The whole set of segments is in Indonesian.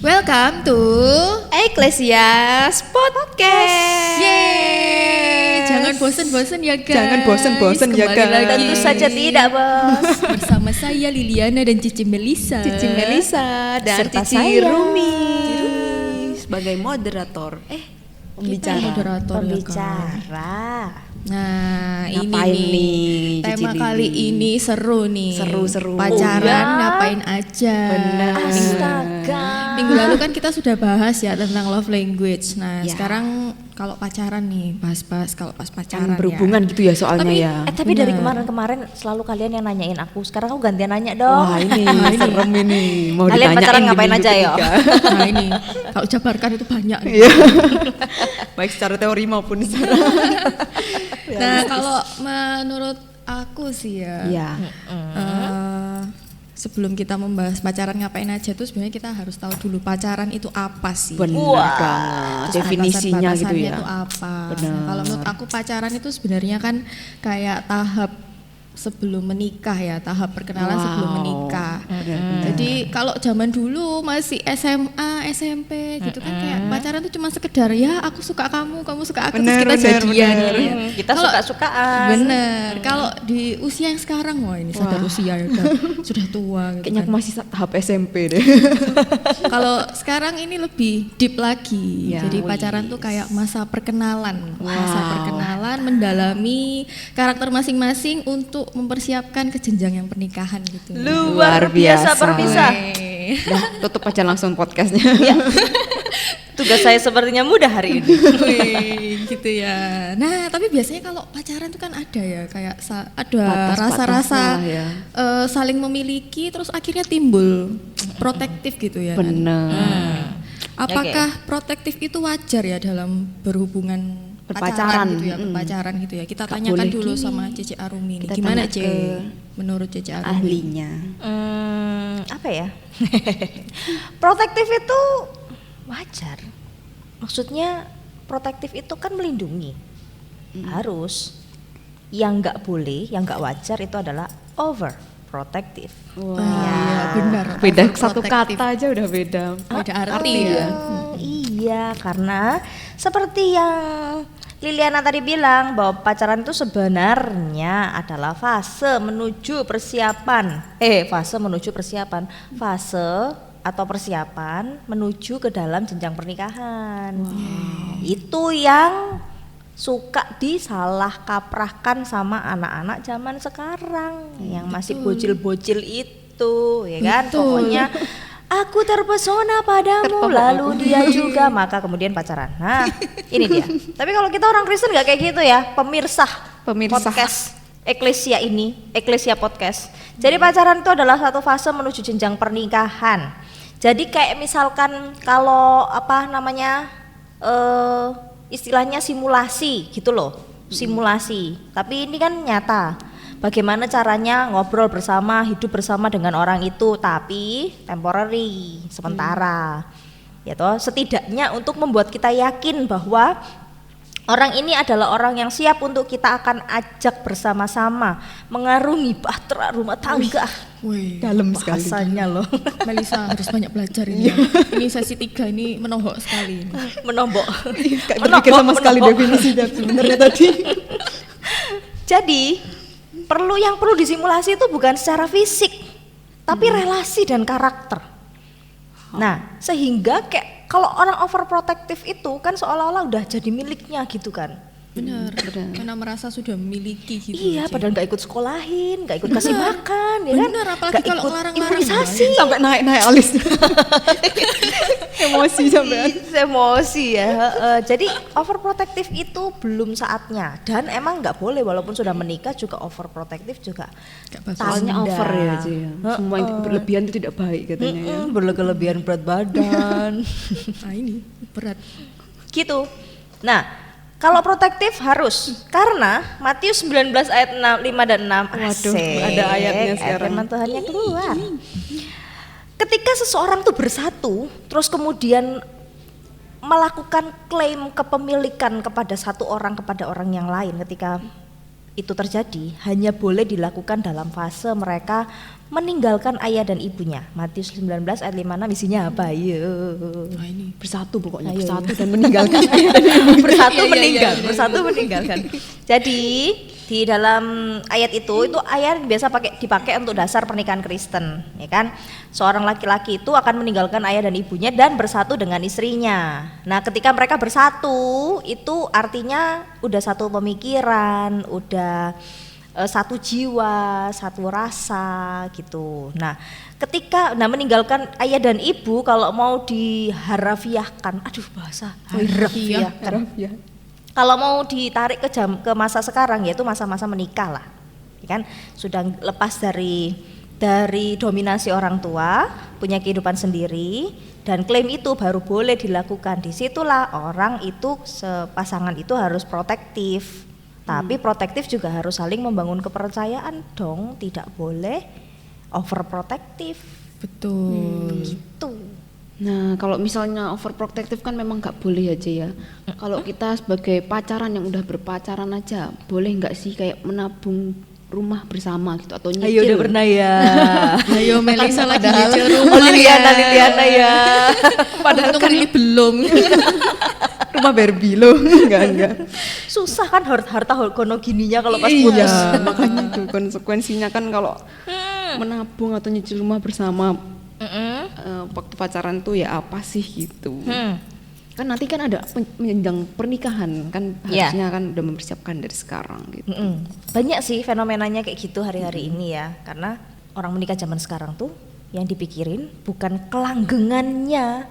Welcome to Eklesias Podcast. Yeay. Jangan bosen-bosen ya guys. Jangan bosen-bosen ya Kembali guys. lagi Tentu saja tidak, Bos. bersama saya Liliana dan Cici Melisa. Cici Melisa dan Serta Cici saya. Rumi sebagai moderator. Kita moderator ya kan. Pembicara. Nah, Ngapain ini nih, Cici tema Lili? kali ini seru nih. Seru-seru. Pacaran Oh, ya? ngapain aja. Benar. Astaga. Minggu lalu kan kita sudah bahas ya tentang love language. Nah, Ya. sekarang kalau pacaran nih, bahas-bahas kalau pas pacaran Yang berhubungan ya. gitu ya soalnya Tapi, ya. tapi dari Benar. kemarin-kemarin selalu kalian yang nanyain aku. Sekarang aku gantian nanya dong. Wah ini serem ini. Mau Kalian ditanyain pacaran di ngapain minggu aja ya? ketiga. Nah ini, kalau jabarkan itu banyak nih. Iya. Baik secara teori maupun secara. Nah kalau menurut aku sih ya, Iya. sebelum kita membahas pacaran ngapain aja tuh sebenarnya kita harus tahu dulu pacaran itu apa sih. Benar Wah. banget. Terus Definisinya gitu batasan-batasannya ya. itu apa? Benar. Nah, kalau menurut aku pacaran itu sebenarnya kan kayak tahap sebelum menikah ya, tahap perkenalan sebelum Wow. menikah. Benar. Jadi kalau zaman dulu masih SMA, SMP gitu kan kayak pacaran tuh cuma sekedar ya aku suka kamu, kamu suka aku Benar, terus kita benar, jadian benar. gitu ya. Kita Kalau- suka-sukaan. Bener. Kalau di usia yang sekarang wah ini sadar usia ya sudah tua gitu Kayaknya kan. aku masih tahap SMP deh. Kalau sekarang ini lebih deep lagi. Ya, Jadi pacaran tuh kayak masa perkenalan. Masa Wow. perkenalan, mendalami karakter masing-masing untuk mempersiapkan ke jenjang yang pernikahan gitu. Luar biasa berpisah. Weh. Udah tutup aja langsung podcastnya. Tugas saya sepertinya mudah hari ini. Wih, gitu ya. Nah, tapi biasanya kalau pacaran tuh kan ada ya kayak ada Batas-batasnya rasa-rasa lah ya. saling memiliki terus akhirnya timbul protektif gitu ya. kan? Bener. Apakah protektif itu wajar ya dalam berhubungan Berpacaran, gitu ya, berpacaran gitu ya. Kita Gak tanyakan boleh dulu gini. sama Cici Arumi nih. Kita Gimana, tanya Ce? ke Menurut Cici Arumi? Ahlinya. Apa ya? Protektif itu wajar. Maksudnya protektif itu kan melindungi. Harus. Yang nggak boleh, yang nggak wajar itu adalah over protective. Wah. Iya, benar. Beda satu Overprotective. kata aja udah beda. Beda arti ya. Iya, karena seperti yang Liliana tadi bilang bahwa pacaran itu sebenarnya adalah fase menuju persiapan. Fase atau persiapan menuju ke dalam jenjang pernikahan. Itu yang suka disalah kaprahkan sama anak-anak zaman sekarang yang masih bocil-bocil itu, ya kan? Betul. Pokoknya aku terpesona padamu, lalu dia juga, maka kemudian pacaran. Nah, ini dia. Tapi kalau kita orang Kristen nggak kayak gitu ya, pemirsa podcast Eklesia Podcast. Jadi pacaran itu adalah satu fase menuju jenjang pernikahan. Jadi kayak misalkan kalau istilahnya simulasi gitu loh, simulasi. Tapi ini kan nyata. Bagaimana caranya ngobrol bersama, hidup bersama dengan orang itu, tapi temporary, sementara. Ya toh, setidaknya untuk membuat kita yakin bahwa orang ini adalah orang yang siap untuk kita akan ajak bersama-sama mengarungi bahtera rumah tangga. Wih, Dalam sekali. Bahasanya loh. Melisa harus banyak belajar ini. Ini sesi 3 ini menohok sekali. Menombok. Gak terpikir sama sekali definisi sebenarnya tadi. Jadi yang perlu disimulasi itu bukan secara fisik, tapi relasi dan karakter. Nah, sehingga kayak kalau orang overprotective itu kan seolah-olah udah jadi miliknya gitu kan. Benar. Karena merasa sudah memiliki gitu. Iya, Ce. padahal nggak ikut sekolahin, nggak ikut kasih makan, ya kan? Benar, apalagi Nggak kalau ikut ngelarang-larang imunisasi. Sampai naik alisnya. Emosi sampai. Emosi ya. Jadi overprotective itu belum saatnya dan emang nggak boleh walaupun sudah menikah juga overprotective juga. Gak bagus. Soalnya Tanda. over ya Ci, ya. Semua yang berlebihan itu tidak baik katanya ya. Berlebihan berat badan. Nah ini berat. Gitu. Nah, kalau protektif harus karena Matius 19 ayat 5 dan 6. Waduh, Asik. ada ayatnya Ayat sekarang. firman Tuhannya keluar. Ketika seseorang tuh bersatu, terus kemudian melakukan klaim kepemilikan kepada satu orang kepada orang yang lain, ketika itu terjadi hanya boleh dilakukan dalam fase mereka meninggalkan ayah dan ibunya. Matius 19 ayat 56 isinya apa? Ayo. Nah, ini Bersatu pokoknya, Ayo. bersatu dan meninggalkan ayah dan ibu. Bersatu Iya, iya, meninggal, iya. bersatu meninggalkan. Jadi di dalam ayat itu ayat biasa dipakai untuk dasar pernikahan Kristen, ya kan? Seorang laki-laki itu akan meninggalkan ayah dan ibunya dan bersatu dengan istrinya. Nah, ketika mereka bersatu, itu artinya udah satu pemikiran, udah satu jiwa, satu rasa gitu. Nah, ketika meninggalkan ayah dan ibu kalau mau diharafiahkan, aduh bahasa harafiahkan. Ya. Kalau mau ditarik ke masa sekarang yaitu masa-masa menikah lah. Ya kan? Sudah lepas dari dominasi orang tua, punya kehidupan sendiri dan klaim itu baru boleh dilakukan. Disitulah orang itu pasangan itu harus protektif. Tapi protektif juga harus saling membangun kepercayaan dong, tidak boleh overprotektif. betul. Gitu. Nah, kalau misalnya overprotective kan memang nggak boleh aja ya. Kalau kita sebagai pacaran yang udah berpacaran aja, boleh nggak sih kayak menabung rumah bersama gitu atau nyicil? Ayo udah pernah ya. Ayo Melisa lagi Padahal nyicil rumah Liliana ya. Padahal ini belum. Rumah Barbie loh. enggak. Susah kan harta gono gininya kalau pas Iya, putus. makanya tuh konsekuensinya kan kalau menabung atau nyicil rumah bersama waktu pacaran tuh ya apa sih gitu. Kan nanti kan ada menjenjang pernikahan kan Iya. harusnya kan udah mempersiapkan dari sekarang gitu. Banyak sih fenomenanya kayak gitu hari-hari ini ya, karena orang menikah zaman sekarang tuh yang dipikirin bukan kelanggengannya,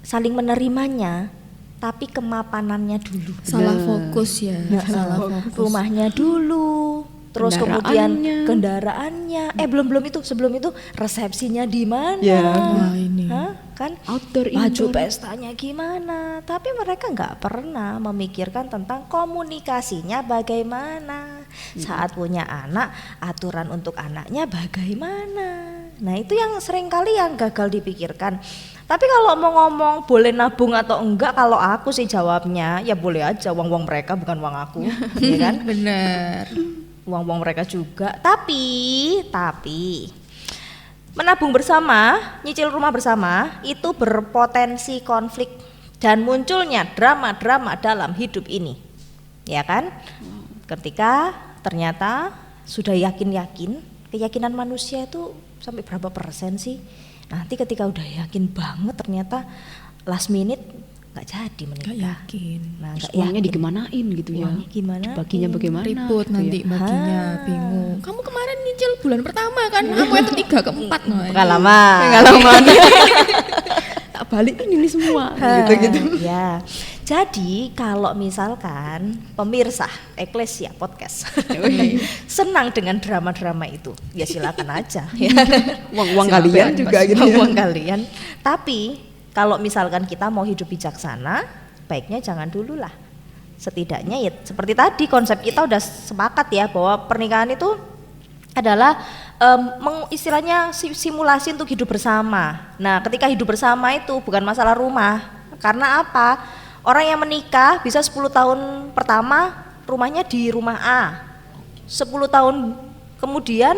saling menerimanya, tapi kemapanannya dulu. Salah fokus ya. Salah fokus. Rumahnya dulu, terus kemudian kendaraannya. Belum itu, sebelum itu resepsinya di mana? Ya. Wah, ini. Hah? Kan Outdoor, baju indoor. pestanya gimana? Tapi mereka nggak pernah memikirkan tentang komunikasinya bagaimana. Saat punya anak, aturan untuk anaknya bagaimana? Nah, itu yang sering kali yang gagal dipikirkan. Tapi kalau mau ngomong boleh nabung atau enggak, kalau aku sih jawabnya ya boleh aja, uang mereka bukan uang aku, ya kan? Benar. Uang mereka juga. Tapi menabung bersama, nyicil rumah bersama itu berpotensi konflik dan munculnya drama-drama dalam hidup ini. Ya kan? Ketika ternyata sudah yakin-yakin, keyakinan manusia itu sampai berapa persen sih? Nanti ketika udah yakin banget ternyata last minute nggak jadi menikah. Gak yakin. Nah, Terus nggak uangnya yakin. digimanain gitu ya. Uangnya gimana? Baginya bagaimana? Ribut gitu nanti ya. baginya bingung. Kamu kemarin nyicil bulan pertama kan? Aku yang ketiga, keempat. Nah, Pengalaman. Tak balikin ini semua gitu. Ya. Jadi kalau misalkan pemirsa Eklesia Podcast senang dengan drama-drama itu, ya silakan aja. Ya. Uang Silakan kalian bebas, juga gitu ya. uang kalian. Tapi kalau misalkan kita mau hidup bijaksana, baiknya jangan dulu lah. Setidaknya ya seperti tadi konsep kita udah sepakat ya bahwa pernikahan itu adalah istilahnya simulasi untuk hidup bersama. Nah, ketika hidup bersama itu bukan masalah rumah. Karena apa? Orang yang menikah bisa 10 tahun pertama rumahnya di rumah A. 10 tahun kemudian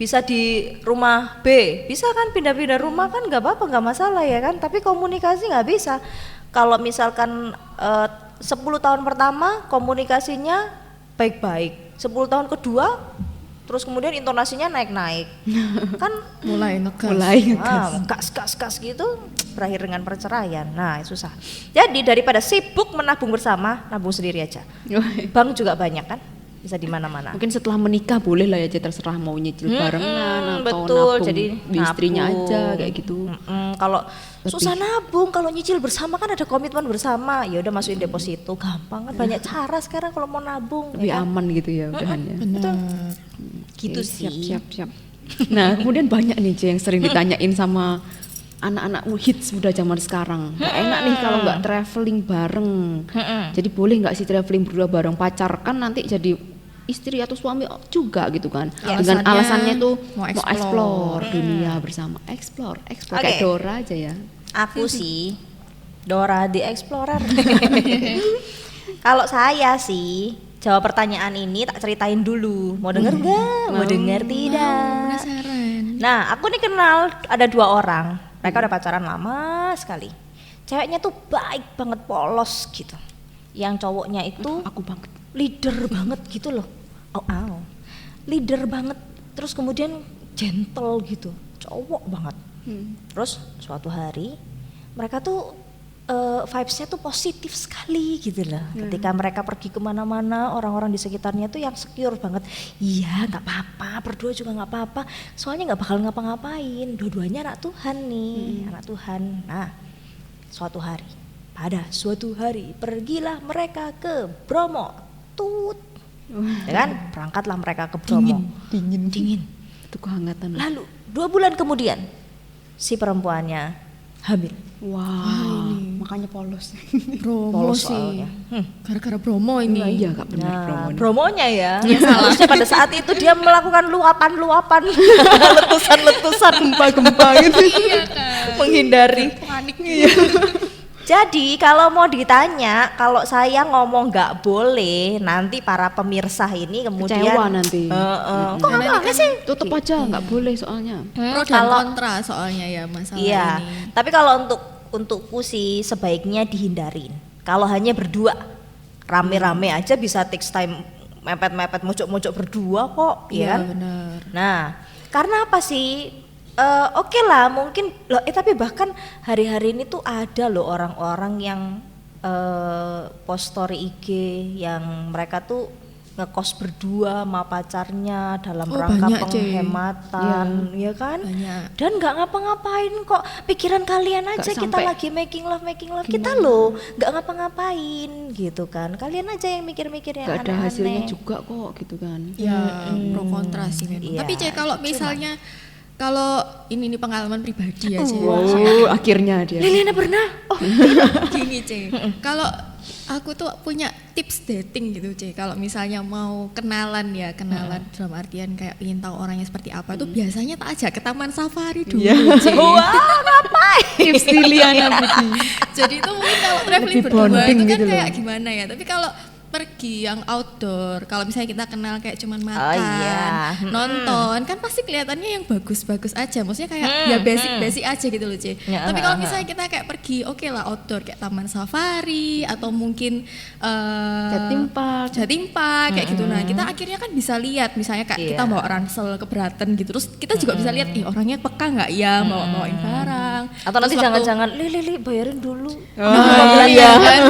bisa di rumah B. Bisa kan pindah-pindah rumah kan nggak apa-apa, nggak masalah ya kan. Tapi komunikasi nggak bisa. Kalau misalkan 10 tahun pertama komunikasinya baik-baik. 10 tahun kedua terus kemudian intonasinya naik-naik. Kan mulai ngegas. gas gitu berakhir dengan perceraian. Nah, susah. Jadi daripada sibuk menabung bersama, nabung sendiri aja. Bank juga banyak kan? Bisa di mana-mana. Mungkin setelah menikah boleh lah ya, terserah mau nyicil barengan atau betul, nabung jadi di istrinya nabung. aja kayak gitu. Kalau susah nabung, kalau nyicil bersama kan ada komitmen bersama. Ya udah masukin deposito, gampang kan. Banyak cara sekarang kalau mau nabung. Lebih ya kan? aman gitu ya udahannya. Benar. Gitu Oke, sih. Siap. Nah, kemudian banyak nih Ce, yang sering ditanyain sama anak-anak hits muda zaman sekarang. Gak enak nih kalau nggak traveling bareng. Jadi boleh nggak sih traveling berdua bareng? Pacar kan nanti jadi istri atau suami juga gitu kan. Ya, Dengan alasannya alasannya tuh mau mau explore dunia bersama. Explore Oke. kayak Dora aja ya. Aku sih Dora the Explorer. Kalau saya sih jawab pertanyaan ini tak ceritain dulu. Mau denger nggak? Mau denger tidak? Penasaran. Nah, aku nih kenal ada 2 orang. Mereka udah pacaran lama sekali. Ceweknya tuh baik banget, polos gitu. Yang cowoknya itu Aku banget. leader banget gitu loh. Leader banget. Terus kemudian gentle gitu. Cowok banget. Terus suatu hari mereka tuh vibes-nya tuh positif sekali gitu loh. Ketika mereka pergi kemana-mana, orang-orang di sekitarnya tuh yang secure banget. Iya, nggak apa-apa, berdua juga nggak apa-apa. Soalnya nggak bakal ngapa-ngapain. Dua-duanya anak Tuhan nih, anak Tuhan. Nah, pada suatu hari pergilah mereka ke Bromo. Ya kan? Berangkatlah mereka ke Bromo. Dingin. Itu kehangatan. Lalu 2 bulan kemudian si perempuannya hamil. Wah, makanya polos. Bromo Polos sih. soalnya. Gara-gara Bromo ini. Iya, Kak, benar Nah, Bromo. promonya ya. Harusnya pada saat itu dia melakukan luapan, letusan-letusan, gempa-gempa gitu. Iya kan. Menghindari. Panik. Jadi kalau mau ditanya, kalau saya ngomong nggak boleh, nanti para pemirsa ini kemudian Kecewa nanti. Kok nggak sih? Tutup aja, nggak boleh soalnya. Pro dan Kalau kontra soalnya ya masalah iya, ini. tapi kalau untukku sih sebaiknya dihindarin. Kalau hanya berdua, rame-rame aja bisa takes time, mepet-mepet, mojok-mojok berdua kok, Iya ya kan? benar. Nah, karena apa sih? Oke lah, mungkin loh. Tapi bahkan hari-hari ini tuh ada loh orang-orang yang post story IG yang mereka tuh ngekos berdua sama pacarnya dalam Oh, rangka banyak, Cek. penghematan, ya kan? Banyak. Dan nggak ngapa-ngapain kok, pikiran kalian aja, Nggak kita sampai lagi making love kita loh nggak ngapa-ngapain gitu kan, kalian aja yang mikir-mikir yang Nggak ada aneh-aneh. hasilnya juga kok gitu kan. Ya pro kontra sih memang. Iya, Tapi Cek kalau misalnya kalau ini pengalaman pribadi ya Cek. Oh, akhirnya dia. Liliana pernah? Oh, Gini Cek, kalau aku tuh punya tips dating gitu Cek. Kalau misalnya mau kenalan dalam artian kayak ingin tahu orangnya seperti apa tuh biasanya tak ajak ke taman safari dulu Cek. wah, ngapain? Tips Liliana Budi. Jadi itu mungkin kalau traveling Lebih berdua bonding itu kan gitu loh. kayak gimana ya. Tapi kalau pergi yang outdoor, kalau misalnya kita kenal kayak cuman makan, iya. nonton, kan pasti kelihatannya yang bagus-bagus aja. Maksudnya kayak ya basic-basic aja gitu loh, Ce. Ya, Tapi kalau misalnya kita kayak pergi, oke lah outdoor kayak taman safari atau mungkin Jatim Park kayak gitu. Nah, kita akhirnya kan bisa lihat misalnya kayak kita Iya. bawa ransel keberatan gitu. Terus kita juga bisa lihat orangnya peka nggak ya bawain barang. Atau nanti Terus waktu- jangan-jangan Lili bayarin dulu. iya kan.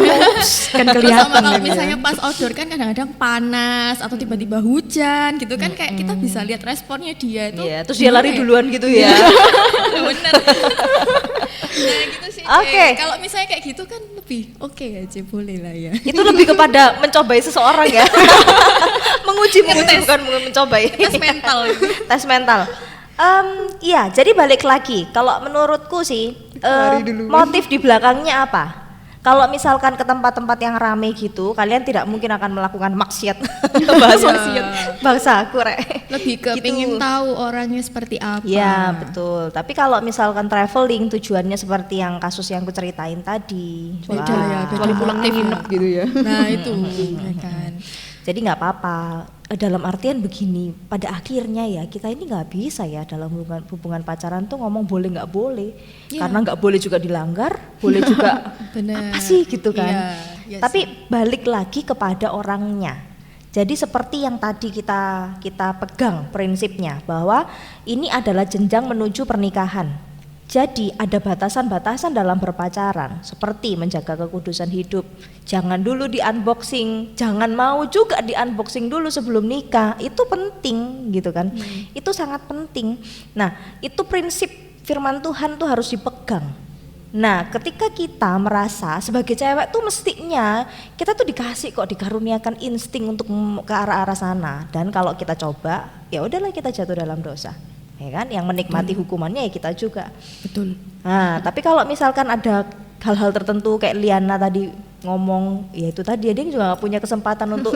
Kan Terus kelihatan sama kalau ini ya. misalnya pas outdoor kan kadang-kadang panas atau tiba-tiba hujan gitu kan kayak kita bisa lihat responnya dia itu. Iya, terus dia lari gimana ya? duluan gitu ya. Bener. Nah gitu sih. Oke. Kalau misalnya kayak gitu kan lebih oke aja boleh lah ya. Itu lebih kepada mencobai seseorang ya. Menguji bukan mencobai. Tes mental itu. Tes mental. Iya, jadi balik lagi. Kalau menurutku sih motif di belakangnya apa? Kalau misalkan ke tempat-tempat yang rame gitu, kalian tidak mungkin akan melakukan maksiat. Bahasa aku rek. Lebih ke Gitu. pengen tahu orangnya seperti apa. Ya betul. Tapi kalau misalkan traveling tujuannya seperti yang kasus yang aku ceritain tadi, Beda wah, ya, beda. Kecuali pulang nginep gitu ya. Nah itu ya kan. jadi nggak apa-apa. Dalam artian begini, pada akhirnya ya kita ini nggak bisa ya dalam hubungan pacaran tuh ngomong boleh nggak boleh, Iya. karena nggak boleh juga dilanggar, boleh juga Bener. apa sih gitu kan. Iya, iya Tapi sih. balik lagi kepada orangnya. Jadi seperti yang tadi kita pegang prinsipnya bahwa ini adalah jenjang menuju pernikahan. Jadi ada batasan-batasan dalam berpacaran, seperti menjaga kekudusan hidup. Jangan dulu di unboxing, jangan mau juga di unboxing dulu sebelum nikah. Itu penting gitu kan. Itu sangat penting. Nah, itu prinsip firman Tuhan tuh harus dipegang. Nah, ketika kita merasa sebagai cewek tuh mestinya kita tuh dikasih kok, dikaruniakan insting untuk ke arah-arah sana. Dan kalau kita coba, ya udahlah kita jatuh dalam dosa. Ya kan, yang menikmati hukumannya ya kita juga. Betul. Nah, tapi kalau misalkan ada hal-hal tertentu kayak Liana tadi ngomong ya itu tadi dia juga nggak punya kesempatan untuk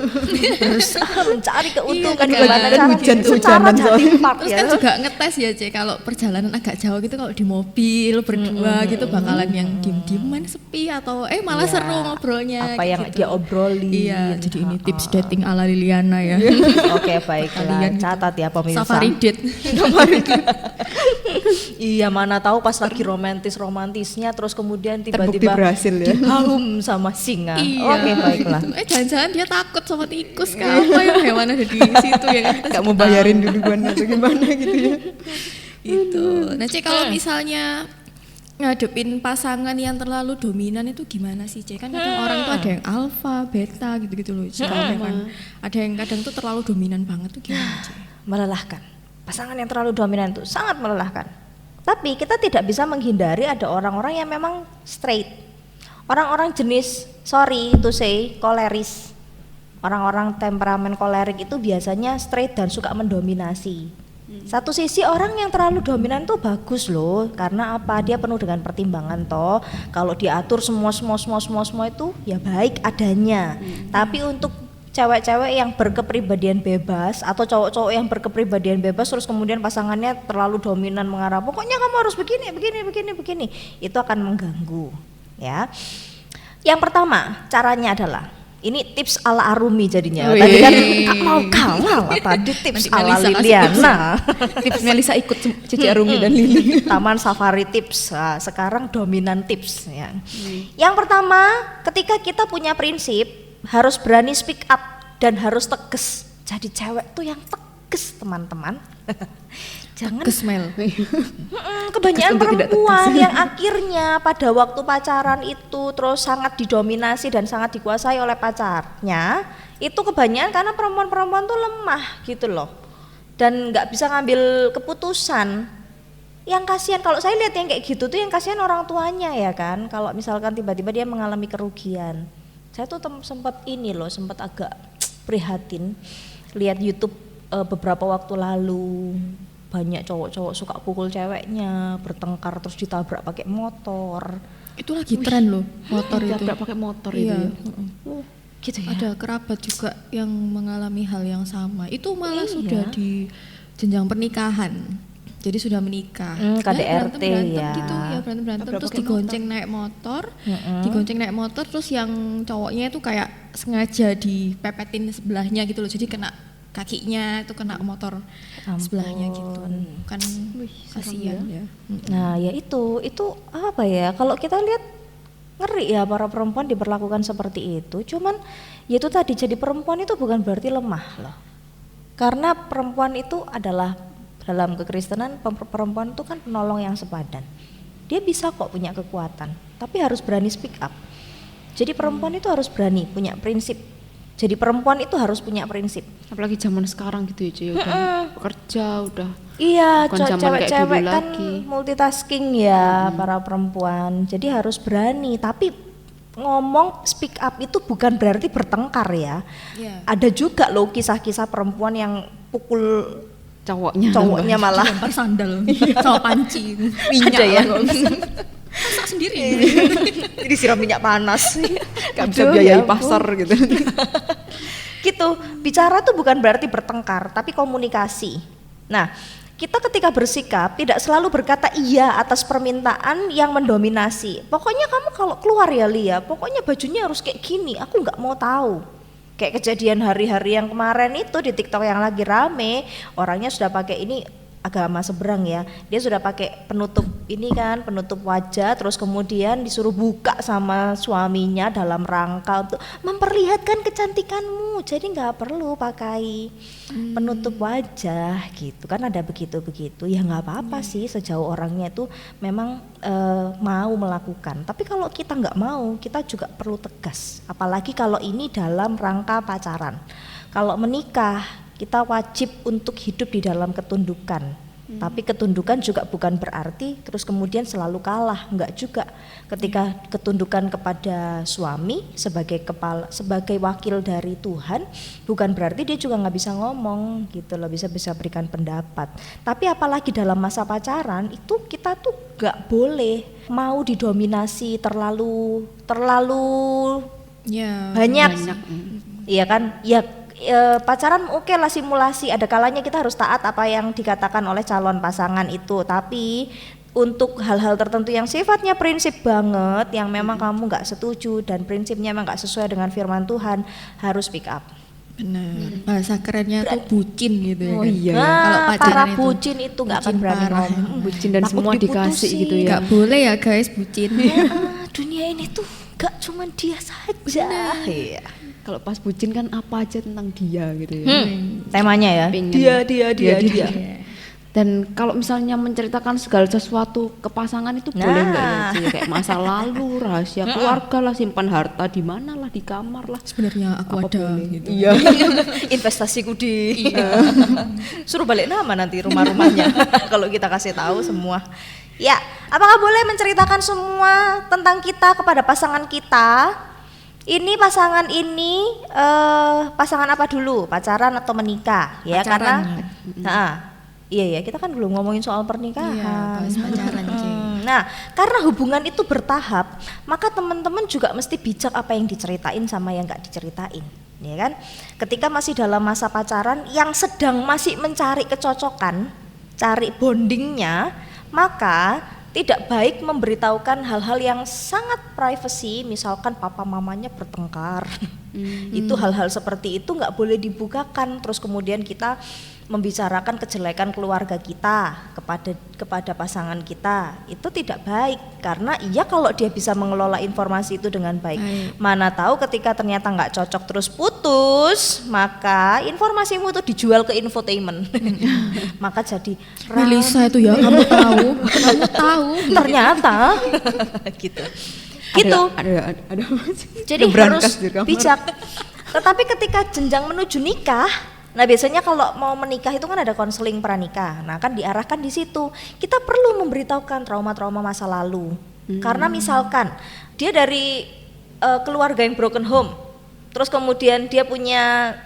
berusaha mencari keuntungan Iya, gimana kan caranya secara hujan-hujanan jadi part Terus ya. kan juga ngetes ya C, kalau perjalanan agak jauh gitu kalau di mobil berdua gitu bakalan yang diem-dieman sepi atau malah Iya. seru ngobrolnya. Apa yang gitu. dia obrolin. Iya, jadi ini tips dating ala Liliana ya. Oke baiklah, Kalian catat ya pemirsa. Safari date. Iya mana tahu pas lagi romantisnya terus kemudian Terbukti tiba-tiba berhasil ya. dihaum sama singa. Iya. Oke baiklah. Jangan-jangan dia takut sama tikus kah? Apa ya hewan ada di situ ya kan? Kita Gak juga mau bayarin duluan atau gimana gitu ya. itu. Nah, Cek kalau misalnya ngadepin pasangan yang terlalu dominan itu gimana sih, Cek? Kan kadang orang itu ada yang alfa, beta gitu-gitu loh. Cek. Kan ada yang kadang tuh terlalu dominan banget tuh gimana, Cek? Melelahkan. Pasangan yang terlalu dominan itu sangat melelahkan. Tapi kita tidak bisa menghindari ada orang-orang yang memang straight. Orang-orang jenis sorry to say koleris. Orang-orang temperamen kolerik itu biasanya straight dan suka mendominasi. Satu sisi orang yang terlalu dominan tuh bagus loh, karena apa? Dia penuh dengan pertimbangan toh. Kalau diatur semua itu ya baik adanya. Tapi untuk cewek-cewek yang berkepribadian bebas atau cowok-cowok yang berkepribadian bebas terus kemudian pasangannya terlalu dominan mengarah, pokoknya kamu harus begini, itu akan mengganggu ya. Yang pertama caranya adalah ini tips ala Arumi jadinya. Wih. Tadi kan Kak mau kalah tadi tips Nanti ala Melisa kasih Liliana. Tips Melisa ikut Cici Arumi dan Lili. Taman Safari tips. Nah, sekarang dominan tips ya. Yang pertama, ketika kita punya prinsip harus berani speak up dan harus tegas. Jadi cewek tuh yang tegas teman-teman. Jangan Kesmel. kebanyakan untuk tidak perempuan yang akhirnya pada waktu pacaran itu terus sangat didominasi dan sangat dikuasai oleh pacarnya, itu kebanyakan karena perempuan-perempuan tuh lemah gitu loh dan nggak bisa ngambil keputusan. Yang kasihan kalau saya lihat yang kayak gitu tuh yang kasihan orang tuanya ya kan, kalau misalkan tiba-tiba dia mengalami kerugian. Saya tuh sempat agak prihatin lihat YouTube beberapa waktu lalu. Banyak cowok-cowok suka pukul ceweknya, bertengkar terus ditabrak pakai motor. Itu lagi tren loh, motor itu. Ditabrak pakai motor Iya. itu ya. Gitu ya. Ada kerabat juga yang mengalami hal yang sama. Itu malah Iya. sudah di jenjang pernikahan. Jadi sudah menikah. KDRT berantem ya. gitu ya, berantem Tabrak terus pakai digonceng naik motor, terus yang cowoknya itu kayak sengaja dipepetin sebelahnya gitu loh. Jadi kena kakinya itu kena motor sebelahnya gitu. Kan kasihan ya. Nah, ya itu apa ya? Kalau kita lihat ngeri ya para perempuan diperlakukan seperti itu. Cuman ya itu tadi jadi perempuan itu bukan berarti lemah loh. Karena perempuan itu adalah dalam kekristenan perempuan itu kan penolong yang sepadan. Dia bisa kok punya kekuatan, tapi harus berani speak up. Jadi perempuan itu harus berani punya prinsip. Jadi perempuan itu harus punya prinsip. Apalagi zaman sekarang gitu ya, Ci, udah bekerja, udah Iya, bukan zaman kayak cewek-cewek dulu kan lagi. multitasking ya para perempuan. Jadi harus berani, tapi ngomong speak up itu bukan berarti bertengkar ya. Iya. Ada juga loh kisah-kisah perempuan yang pukul cowoknya malah. Lempar sandal sama panci. Ada ya. Masak sendiri. Jadi siram minyak panas. Gak bisa Aduh, biayai ya ampun. pasar gitu. Gitu, bicara tuh bukan berarti bertengkar, tapi komunikasi. Nah, kita ketika bersikap tidak selalu berkata iya atas permintaan yang mendominasi. Pokoknya kamu kalau keluar ya Lia, pokoknya bajunya harus kayak gini, aku nggak mau tahu. Kayak kejadian hari-hari yang kemarin itu di TikTok yang lagi rame, orangnya sudah pakai ini agama seberang ya, dia sudah pakai penutup ini kan, penutup wajah, terus kemudian disuruh buka sama suaminya dalam rangka untuk memperlihatkan kecantikanmu, jadi nggak perlu pakai penutup wajah gitu kan, ada begitu-begitu ya nggak apa-apa sih sejauh orangnya itu memang mau melakukan, tapi kalau kita nggak mau kita juga perlu tegas, apalagi kalau ini dalam rangka pacaran. Kalau menikah kita wajib untuk hidup di dalam ketundukan. Tapi ketundukan juga bukan berarti terus kemudian selalu kalah, enggak juga. Ketika ketundukan kepada suami sebagai kepala, sebagai wakil dari Tuhan, bukan berarti dia juga nggak bisa ngomong gitu loh, bisa berikan pendapat. Tapi apalagi dalam masa pacaran itu kita tuh nggak boleh mau didominasi terlalu Ya. Banyak. Banyak. Iya kan? Ya pacaran oke lah simulasi, ada kalanya kita harus taat apa yang dikatakan oleh calon pasangan itu, tapi untuk hal-hal tertentu yang sifatnya prinsip banget, yang memang kamu nggak setuju dan prinsipnya memang nggak sesuai dengan firman Tuhan, harus speak up. Benar. Bahasa kerennya tuh bucin gitu ya. Oh kan? iya. Nah, Kalau para pacaran itu. bucin itu nggak akan Bucin berani parah. ngomong. Bucin dan Takut semua dikasih diputusin. gitu ya. Nggak boleh ya guys bucin. Dunia ini tuh gak cuma dia saja. Iya. Kalau pas bucin kan apa aja tentang dia gitu ya. Temanya ya. Pengen. Dia. Dan kalau misalnya menceritakan segala sesuatu ke pasangan itu boleh nggak ya? Ci? Kayak masa lalu, rahasia keluarga lah, simpan harta di mana lah, di kamar lah. Sebenarnya aku Apa ada boleh? gitu. Iya. Investasiku di. Suruh balik nama nanti rumah-rumahnya kalau kita kasih tahu semua. Ya, apakah boleh menceritakan semua tentang kita kepada pasangan kita? Ini pasangan ini pasangan apa dulu? Pacaran atau menikah? Ya, Pacaran. Iya ya, kita kan belum ngomongin soal pernikahan. Iya, bahas pacaran, Ci. Nah, karena hubungan itu bertahap, maka teman-teman juga mesti bijak apa yang diceritain sama yang nggak diceritain, ya kan? Ketika masih dalam masa pacaran, yang sedang masih mencari kecocokan, cari bondingnya, maka tidak baik memberitahukan hal-hal yang sangat privacy, misalkan papa mamanya bertengkar. Itu hal-hal seperti itu nggak boleh dibukakan. Terus kemudian kita membicarakan kejelekan keluarga kita kepada pasangan kita, itu tidak baik, karena iya kalau dia bisa mengelola informasi itu dengan baik. Mana tahu ketika ternyata nggak cocok terus putus, maka informasimu itu dijual ke infotainment. Maka jadi Melisa itu ya, kamu tahu. ternyata gitu. Gitu. Ada Jadi ada brankas harus di kamar. bijak. Tetapi ketika jenjang menuju nikah, nah biasanya kalau mau menikah itu kan ada konseling pranikah. Nah kan diarahkan di situ. Kita perlu memberitahukan trauma-trauma masa lalu. Karena misalkan dia dari keluarga yang broken home, terus kemudian dia punya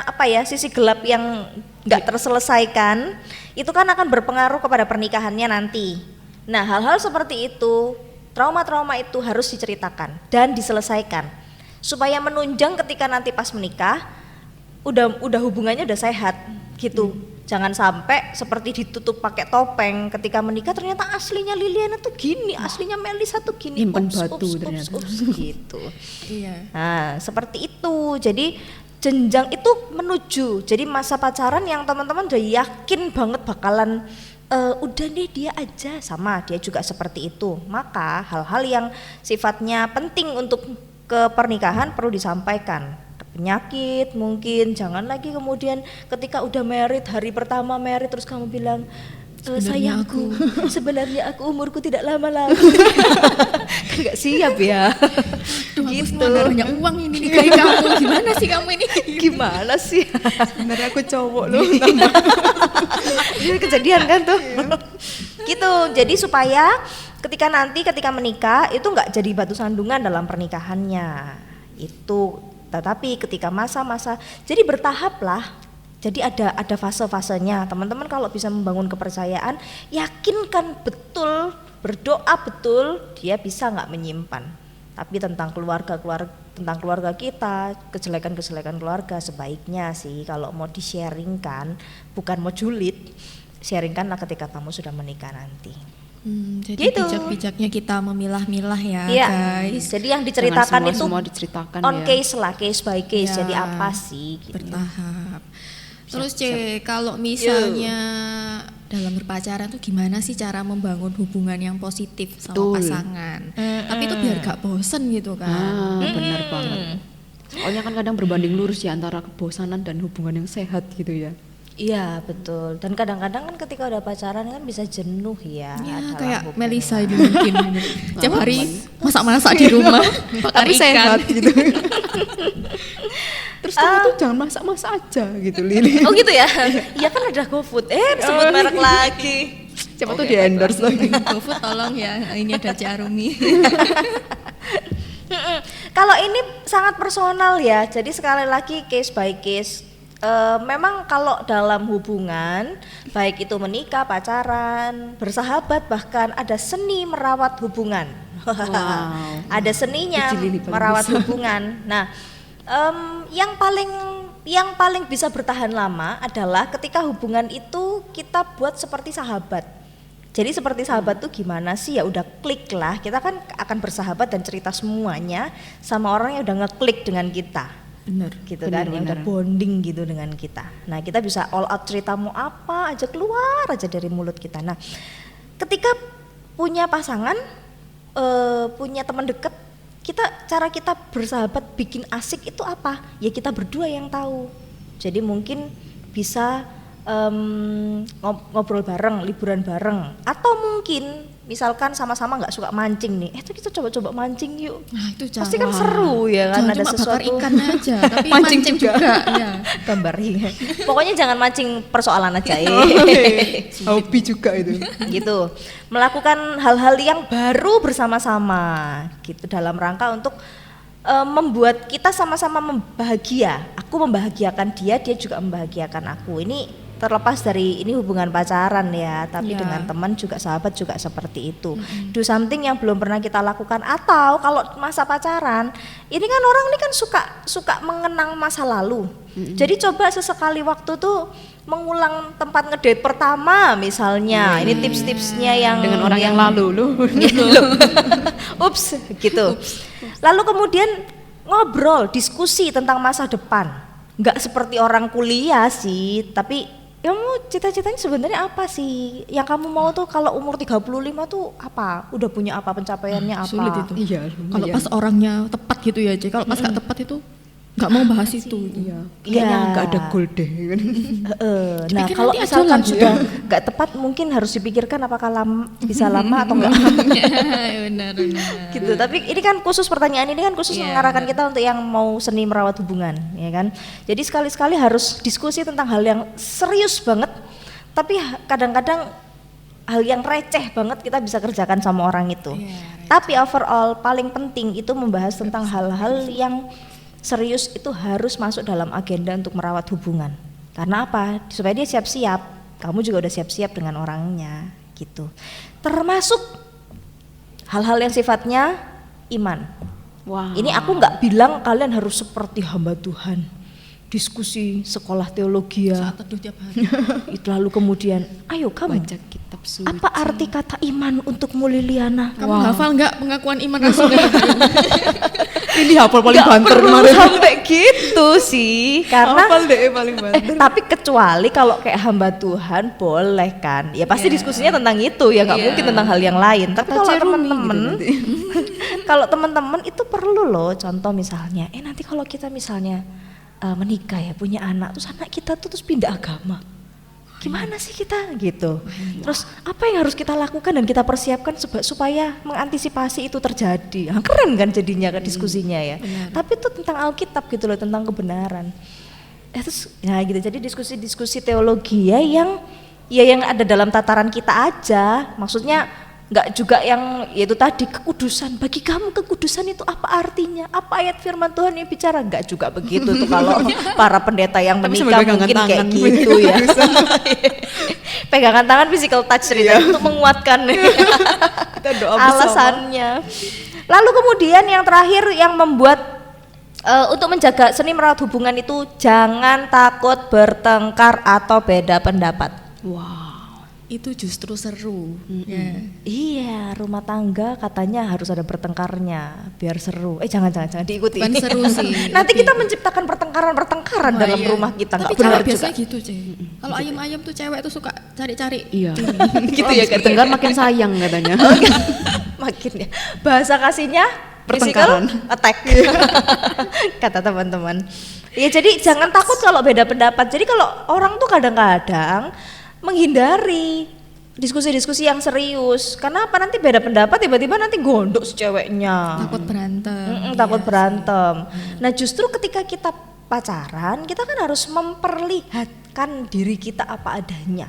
apa ya, sisi gelap yang nggak terselesaikan, itu kan akan berpengaruh kepada pernikahannya nanti. Nah hal-hal seperti itu, trauma-trauma itu harus diceritakan dan diselesaikan supaya menunjang ketika nanti pas menikah udah hubungannya udah sehat gitu. Jangan sampai seperti ditutup pakai topeng, ketika menikah ternyata aslinya Liliana tuh gini, aslinya Melisa tuh gini. Nyimpen batu ternyata. Gitu. Iya. Nah, seperti itu. Jadi jenjang itu menuju. Jadi masa pacaran yang teman-teman udah yakin banget bakalan udah deh dia aja, sama dia juga seperti itu. Maka hal-hal yang sifatnya penting untuk ke pernikahan perlu disampaikan. Penyakit mungkin, jangan lagi kemudian ketika udah married, hari pertama married terus kamu bilang sayangku, sebenarnya aku umurku tidak lama lagi. Kan nggak siap ya. Gitu. Banyak uang ini kayak kamu. Gimana sih kamu ini? Gimana sih? Sebenarnya aku cowok loh. Ini kejadian kan tuh. Gitu. Jadi supaya ketika menikah itu nggak jadi batu sandungan dalam pernikahannya. Itu. Tetapi ketika masa-masa, jadi bertahap lah. Jadi ada fase-fasenya. Teman-teman kalau bisa membangun kepercayaan, yakinkan betul, berdoa betul, dia bisa nggak menyimpan. Tapi tentang keluarga kita, kejelekan keluarga, sebaiknya sih kalau mau di-sharingkan, bukan mau julid, sharingkanlah ketika kamu sudah menikah nanti. Jadi Gitu. bijak-bijaknya kita memilah-milah ya, Iya. guys. Jadi yang diceritakan itu semua diceritakan on ya. case lah, case by case. Ya, Jadi apa sih? Gitu. bertahap. Terus kalau misalnya dalam berpacaran tuh gimana sih cara membangun hubungan yang positif sama Betul. pasangan? Tapi itu biar gak bosen gitu kan. Benar banget. Soalnya kan kadang berbanding lurus ya antara kebosanan dan hubungan yang sehat gitu ya. Iya betul. Dan kadang-kadang kan ketika udah pacaran kan bisa jenuh ya. Ya dalam kayak hubungan. Melisa ini mungkin tiap hari masak-masak di rumah, bakar Tapi ikan. sehat gitu. Terus kamu tuh jangan masak-masak aja gitu Lili. Oh gitu ya? Iya kan ada GoFood. Sebut merek lagi. Siapa tuh di endorse lagi. GoFood tolong ya, ini ada Carumi. Kalau ini sangat personal ya. Jadi sekali lagi case by case. Memang kalau dalam hubungan, baik itu menikah, pacaran, bersahabat, bahkan ada seni merawat hubungan. Wow. Ada seninya Kecil ini paling merawat bisa. hubungan. Nah, yang paling bisa bertahan lama adalah ketika hubungan itu kita buat seperti sahabat. Jadi seperti sahabat tuh gimana sih, ya udah klik lah, kita kan akan bersahabat dan cerita semuanya sama orang yang udah ngeklik dengan kita. Bener. Gitu kan, yang udah Bener-bener. bonding gitu dengan kita. Nah, kita bisa all out cerita mau apa aja keluar aja dari mulut kita. Nah, ketika punya pasangan, punya teman deket, cara kita bersahabat bikin asik itu apa? Ya kita berdua yang tahu. Jadi mungkin bisa ngobrol bareng, liburan bareng, atau mungkin misalkan sama-sama nggak suka mancing nih, itu kita coba-coba mancing yuk. Nah itu Pasti kan seru ya kan, Jangan ada cuma bakar sesuatu. ikannya aja, tapi Mancing mancing juga. juga. Ya. Gambar iya. Pokoknya jangan mancing persoalan aja ya. Hobi juga itu. Gitu. Melakukan hal-hal yang baru bersama-sama gitu dalam rangka untuk membuat kita sama-sama bahagia. Aku membahagiakan dia, dia juga membahagiakan aku. Ini terlepas dari ini hubungan pacaran ya, tapi Ya. dengan teman juga, sahabat juga seperti itu. Do something yang belum pernah kita lakukan, atau kalau masa pacaran, ini kan orang ini kan suka mengenang masa lalu. Jadi coba sesekali waktu tuh mengulang tempat ngedate pertama misalnya. Ini tips-tipsnya yang Dengan orang yang lalu loh. Ups, gitu. Lalu kemudian ngobrol, diskusi tentang masa depan. Nggak seperti orang kuliah sih, tapi kamu cita-citanya sebenarnya apa sih? Yang kamu mau tuh kalau umur 35 tuh apa? Udah punya apa, pencapaiannya apa? Sulit itu. Iya, Kalau pas orangnya tepat gitu ya, Ci. Kalau pas nggak tepat itu nggak mau bahas itu. Iya. Iya. Kayaknya nggak ada goal deh. Nah, Dipikir kalau nanti aja misalkan lah, sudah nggak tepat, mungkin harus dipikirkan apakah bisa lama atau enggak. Benar. Gitu. Tapi ini kan khusus, pertanyaan ini kan khusus Iya. mengarahkan kita untuk yang mau seni merawat hubungan, ya kan. Jadi sekali-sekali harus diskusi tentang hal yang serius banget, tapi kadang-kadang hal yang receh banget kita bisa kerjakan sama orang itu. Iya, Tapi overall paling penting itu membahas tentang hal-hal yang serius, itu harus masuk dalam agenda untuk merawat hubungan. Karena apa? Supaya dia siap-siap, kamu juga udah siap-siap dengan orangnya, gitu. Termasuk hal-hal yang sifatnya iman. Wah. Ini aku nggak bilang kalian harus seperti hamba Tuhan, diskusi sekolah teologi ya. Saat teduh tiap hari. Itu lalu kemudian, ayo kamu, baca kitab suci. apa arti kata iman untukmu Liliana? Kamu hafal nggak pengakuan iman Rasul? Ini hafal paling Nggak banter perlu kemarin. sampai gitu sih, karena Hafal deh paling banter. tapi kecuali kalau kayak hamba Tuhan boleh kan, ya pasti diskusinya tentang itu ya, nggak Iya. mungkin tentang hal yang lain. Tapi kalau Cerumi teman-teman, gitu nanti. kalau teman-teman itu perlu loh, contoh misalnya, nanti kalau kita misalnya menikah ya, punya anak, terus anak kita tuh terus pindah agama, gimana sih kita gitu. Terus apa yang harus kita lakukan dan kita persiapkan supaya mengantisipasi itu terjadi. Keren kan jadinya kan diskusinya ya. Tapi itu tentang Alkitab gitu loh, tentang kebenaran. Terus ya gitu, jadi diskusi-diskusi teologi ya yang ada dalam tataran kita aja. Maksudnya nggak juga yang yaitu tadi kekudusan. Bagi kamu kekudusan itu apa artinya? Apa ayat firman Tuhan yang bicara? Nggak juga begitu tuh kalau para pendeta yang Tapi menikah sambil pegangan mungkin kayak tangan, gitu ya. Pegangan tangan, physical touch cerita untuk menguatkan Kita doa bersama. alasannya. Lalu kemudian yang terakhir yang membuat untuk menjaga seni merawat hubungan itu, jangan takut bertengkar atau beda pendapat. Wow. Itu justru seru. Ya. Iya, rumah tangga katanya harus ada bertengkarnya biar seru. Jangan diikuti. Bukan seru sih, Nanti lebih- kita menciptakan pertengkaran Wah, dalam iya. rumah kita. Tapi Nggak benar cewek juga. biasanya gitu, Cek. Kalau ayam-ayam tuh cewek tuh suka cari-cari. Iya. Gitu ya, Bertengkar makin sayang katanya. Makin ya. Bahasa kasihnya Pertengkaran. physical attack. Kata teman-teman. Ya jadi jangan takut kalau beda pendapat. Jadi kalau orang tuh kadang-kadang menghindari diskusi-diskusi yang serius. Karena apa, nanti beda pendapat tiba-tiba nanti gondok si ceweknya. Takut berantem. Takut Iya berantem. Nah, justru ketika kita pacaran, kita kan harus memperlihatkan diri kita apa adanya.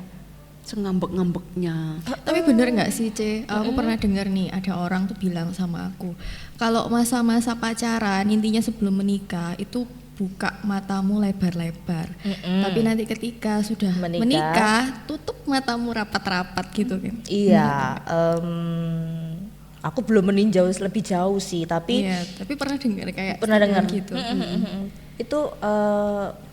Sengambek-ngambeknya. Tapi bener nggak sih, Ce? Aku pernah dengar nih, ada orang tuh bilang sama aku, kalau masa-masa pacaran, intinya sebelum menikah itu buka matamu lebar-lebar. Tapi nanti ketika sudah menikah, tutup matamu rapat-rapat gitu kan. Iya, Aku belum meninjau lebih jauh sih, tapi Iya, tapi pernah dengar kayak pernah dengar gitu. itu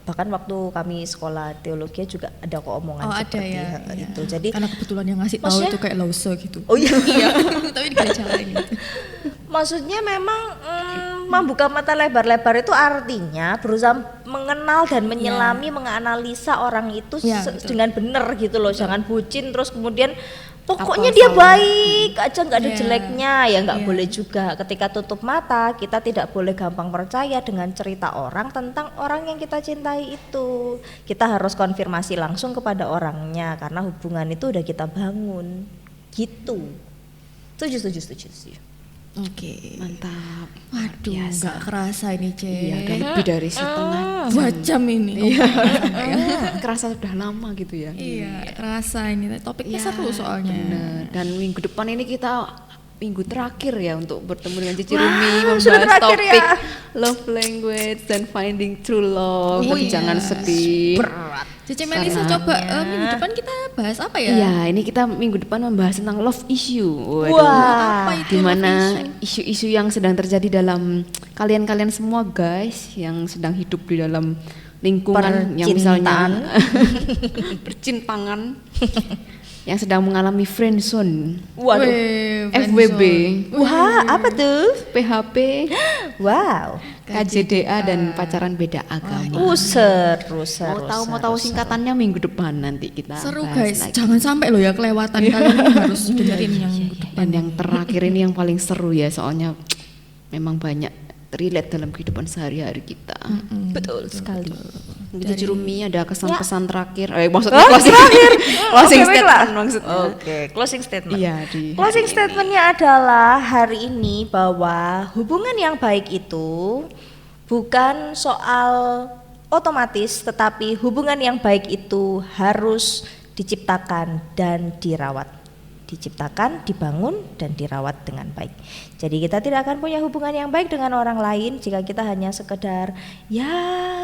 bahkan waktu kami sekolah teologi juga ada kok omongan Oh ada seperti ya, itu. Jadi karena kebetulan yang ngasih tahu maksudnya- itu kayak Lause gitu. oh iya, Iya, tapi digacalain gitu. maksudnya memang membuka mata lebar-lebar itu artinya berusaha mengenal dan menyelami, menganalisa orang itu Ya, betul. dengan benar gitu loh. Jangan bucin terus kemudian pokoknya Apa dia salah? baik aja, nggak ada Iya. jeleknya, ya nggak Iya. boleh juga. Ketika tutup mata, kita tidak boleh gampang percaya dengan cerita orang tentang orang yang kita cintai itu. Kita harus konfirmasi langsung kepada orangnya karena hubungan itu udah kita bangun gitu. Setuju. Oke. Mantap. Waduh, Biasa. nggak kerasa ini, Cek. Iya, udah lebih dari setengah jam. 2 jam ini. Iya. Kerasa sudah lama gitu ya. Iya, kerasa ini. Topiknya Ya, seru soalnya. bener. Dan minggu depan ini kita minggu terakhir ya untuk bertemu dengan Cici Wah, Rumi sudah membahas terakhir topik ya. love language dan finding true love. Oh, Tapi iya. jangan sedih. Cici Melisa Karena- coba minggu depan kita bahas apa ya? Iya, ini kita minggu depan membahas tentang love issue. Waduh. Wah, apa itu Di mana love issue? isu-isu yang sedang terjadi dalam kalian-kalian semua guys yang sedang hidup di dalam lingkungan yang misalnya percintaan yang sedang mengalami friendzone, Waduh. Weh, FWB, friendzone. Wah, apa tuh? PHP, Wow. KJDA dan pacaran beda agama. Seru. Mau tahu singkatannya minggu depan nanti kita Seru bahas guys, lagi. jangan sampai lo ya kelewatan. Kalian harus dengerin yang minggu depan. Dan yang terakhir ini yang paling seru ya, soalnya memang banyak relate dalam kehidupan sehari-hari kita. Betul sekali. Jadi Rumi ada Ya. kesan-pesan terakhir. Maksudnya closing closing Oke, baiklah. statement maksudnya. Oke, closing statement. Iya, di Closing hari ini. statementnya adalah hari ini bahwa hubungan yang baik itu bukan soal otomatis, tetapi hubungan yang baik itu harus diciptakan dan dirawat. Diciptakan, dibangun, dan dirawat dengan baik. Jadi kita tidak akan punya hubungan yang baik dengan orang lain jika kita hanya sekedar ya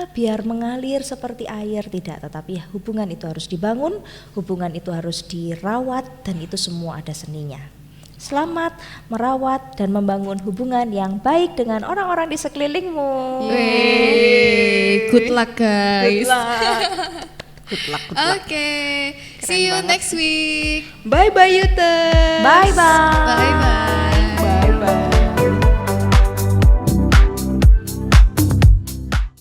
biar mengalir seperti air, tidak. Tetapi hubungan itu harus dibangun, hubungan itu harus dirawat, dan itu semua ada seninya. Selamat merawat dan membangun hubungan yang baik dengan orang-orang di sekelilingmu. Weh, good luck guys. Good luck. Oke, see you next week. Bye bye Yute. Bye bye. Bye bye.